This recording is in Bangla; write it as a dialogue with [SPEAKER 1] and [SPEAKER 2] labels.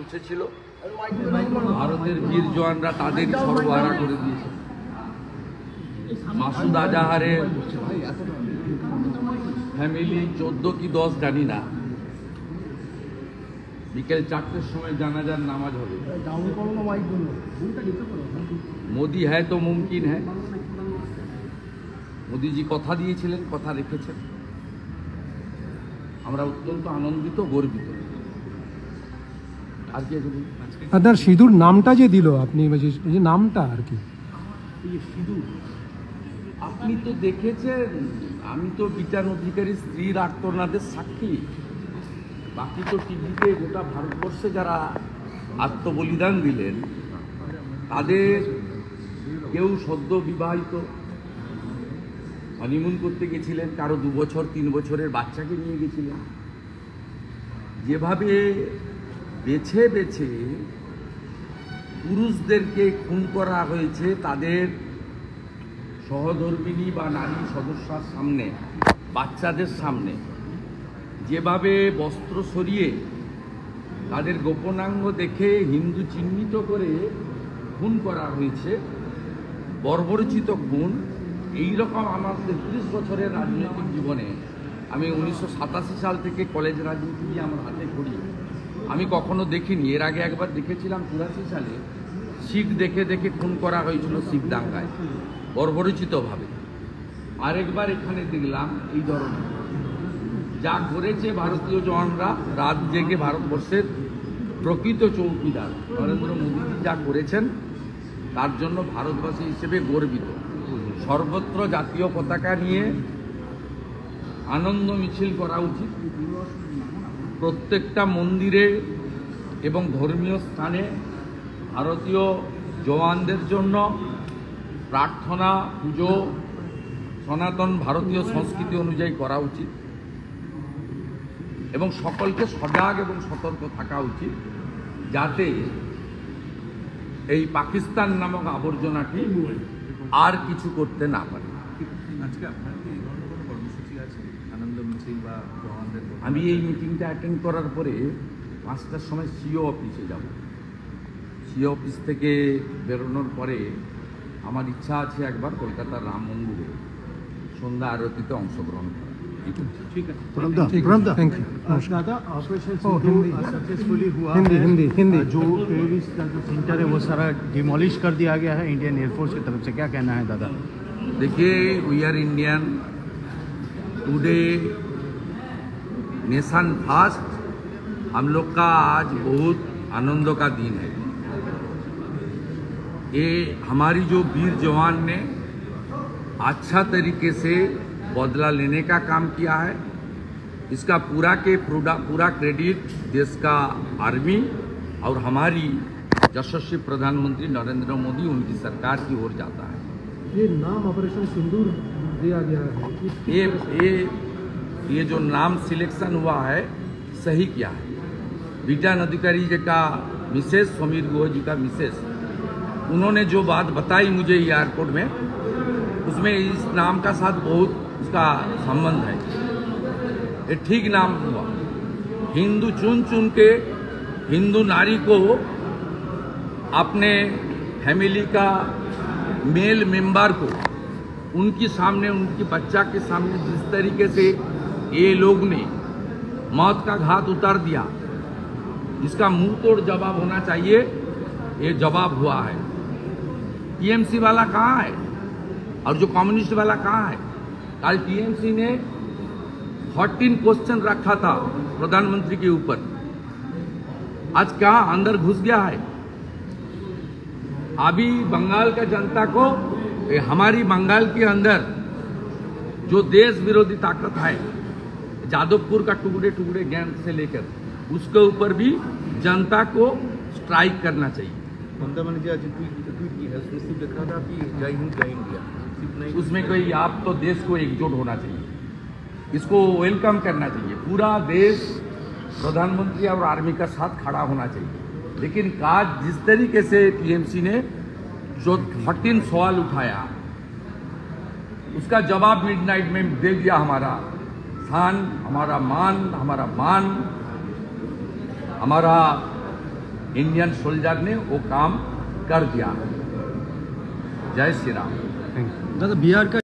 [SPEAKER 1] বসেছিল, ভারতের বীর জওয়ানরা তাদের সর্বহারা করে দিয়েছে। মাসুদ আজাহারের ফ্যামিলি 14 কি 10 জানি না, বিকেল 4টের সময় জানাজার নামাজ হবে। মোদি হ্যায় তো মুমকিন হ্যায়। মোদিজি কথা দিয়েছিলেন, কথা রেখেছেন। আমরা অত্যন্ত আনন্দিত, গর্বিত। আর কি
[SPEAKER 2] আপনার সিঁদুর নামটা যে দিল আপনি, যে নামটা আর কি
[SPEAKER 1] সিঁদুর আপনি তো দেখেছেন, আমি তো বিচার অধিকারী স্ত্রীর আর্তনাদের সাক্ষী। বাকি তো টিভিতে গোটা ভারতবর্ষে যারা আত্মবলিদান দিলেন তাদের কেউ সদ্য বিবাহিত, হনিমুন করতে গেছিলেন, কারো 2 বছর 3 বছরের বাচ্চাকে নিয়ে গেছিলেন। যেভাবে বেছে বেছে পুরুষদেরকে খুন করা হয়েছে তাদের সহধর্মিণী বা নারী সদস্যার সামনে, বাচ্চাদের সামনে, যেভাবে বস্ত্র সরিয়ে তাদের গোপনাঙ্গ দেখে হিন্দু চিহ্নিত করে খুন করা হয়েছে, বর্বরচিত খুন। এইরকম আমার 33 বছরের রাজনৈতিক জীবনে, আমি 1987 সাল থেকে কলেজ রাজনীতি দিয়ে আমার হাতে ঘড়ি, আমি কখনো দেখিনি। এর আগে একবার দেখেছিলাম 84 সালে, শিখ দেখে দেখে খুন করা হয়েছিল শিখ দাঙ্গায় বর্বরচিতভাবে। আরেকবার এখানে দেখলাম এই ধরনের। যা করেছে ভারতীয় জওয়ানরা, রাত জেগে ভারতবর্ষের প্রকৃত চৌকিদার নরেন্দ্র মোদীজি যা করেছেন, তার জন্য ভারতবাসী হিসেবে গর্বিত। সর্বত্র জাতীয় পতাকা নিয়ে আনন্দ মিছিল করা উচিত। প্রত্যেকটা মন্দিরে এবং ধর্মীয় স্থানে ভারতীয় জওয়ানদের জন্য প্রার্থনা, পুজো সনাতন ভারতীয় সংস্কৃতি অনুযায়ী করা উচিত এবং সকলকে সজাগ এবং সতর্ক থাকা উচিত, যাতে এই পাকিস্তান নামক আবর্জনাটি আর কিছু করতে না পারে। আমি এই মিটিংটা অ্যাটেন্ড করার পরে 5টার সময় সিও অফিসে যাব। সিও অফিস থেকে বেরোনোর পরে আমার ইচ্ছা আছে একবার কলকাতার রাম মন্দিরে সন্ধ্যা আরতিতে অংশগ্রহণ করা।
[SPEAKER 3] ठीक है,
[SPEAKER 2] थैंक यू।
[SPEAKER 3] दादा ऑपरेशन सक्सेसफुली हुआ है, जो टेररिस्ट सेंटर है वो सारा डिमोलिश कर दिया गया है इंडियन एयरफोर्स की तरफ से, क्या कहना है दादा?
[SPEAKER 1] देखिए, we are Indian, today nation fast. हम लोग का आज बहुत आनंद का दिन है। ये हमारी जो वीर जवान ने अच्छा तरीके से बदला लेने का काम किया है, इसका पूरा क्रेडिट देश का आर्मी और हमारी यशस्वी प्रधानमंत्री नरेंद्र मोदी, उनकी सरकार की ओर जाता है।
[SPEAKER 2] ये नाम ऑपरेशन सिंदूर दिया गया है,
[SPEAKER 1] ये जो नाम सिलेक्शन हुआ है सही किया है। विजय अधिकारी जी का मिसेस, समीर गुह जी का मिसेस, उन्होंने जो बात बताई मुझे एयरपोर्ट में, उसमें इस नाम का साथ बहुत उसका संबंध है। ये ठीक नाम हुआ। हिंदू चुन चुन के हिंदू नारी को अपने फैमिली का मेल मेंबर को उनके सामने, उनकी बच्चा के सामने जिस तरीके से ये लोग ने मौत का घात उतार दिया, इसका मुंह तोड़ जवाब होना चाहिए। ये जवाब हुआ है। टीएमसी वाला कहाँ है और जो कम्युनिस्ट वाला कहाँ है? कल टीएमसी ने 14 क्वेश्चन रखा था प्रधानमंत्री के ऊपर, आज क्या अंदर घुस गया है? अभी बंगाल का जनता को, हमारी बंगाल के अंदर जो देश विरोधी ताकत है, जादवपुर का टुकड़े टुकड़े गैंग से लेकर उसके ऊपर भी जनता को स्ट्राइक करना चाहिए। उसमें कोई, आप तो देश को एकजुट होना चाहिए, इसको वेलकम करना चाहिए। पूरा देश प्रधानमंत्री और आर्मी का साथ खड़ा होना चाहिए। लेकिन आज जिस तरीके से टीएमसी ने जो 14 सवाल उठाया, उसका जवाब मिडनाइट में दे दिया। हमारा स्थान, हमारा मान, हमारा इंडियन सोल्जर ने वो काम कर दिया। जय श्री राम।
[SPEAKER 3] दादा बिहार का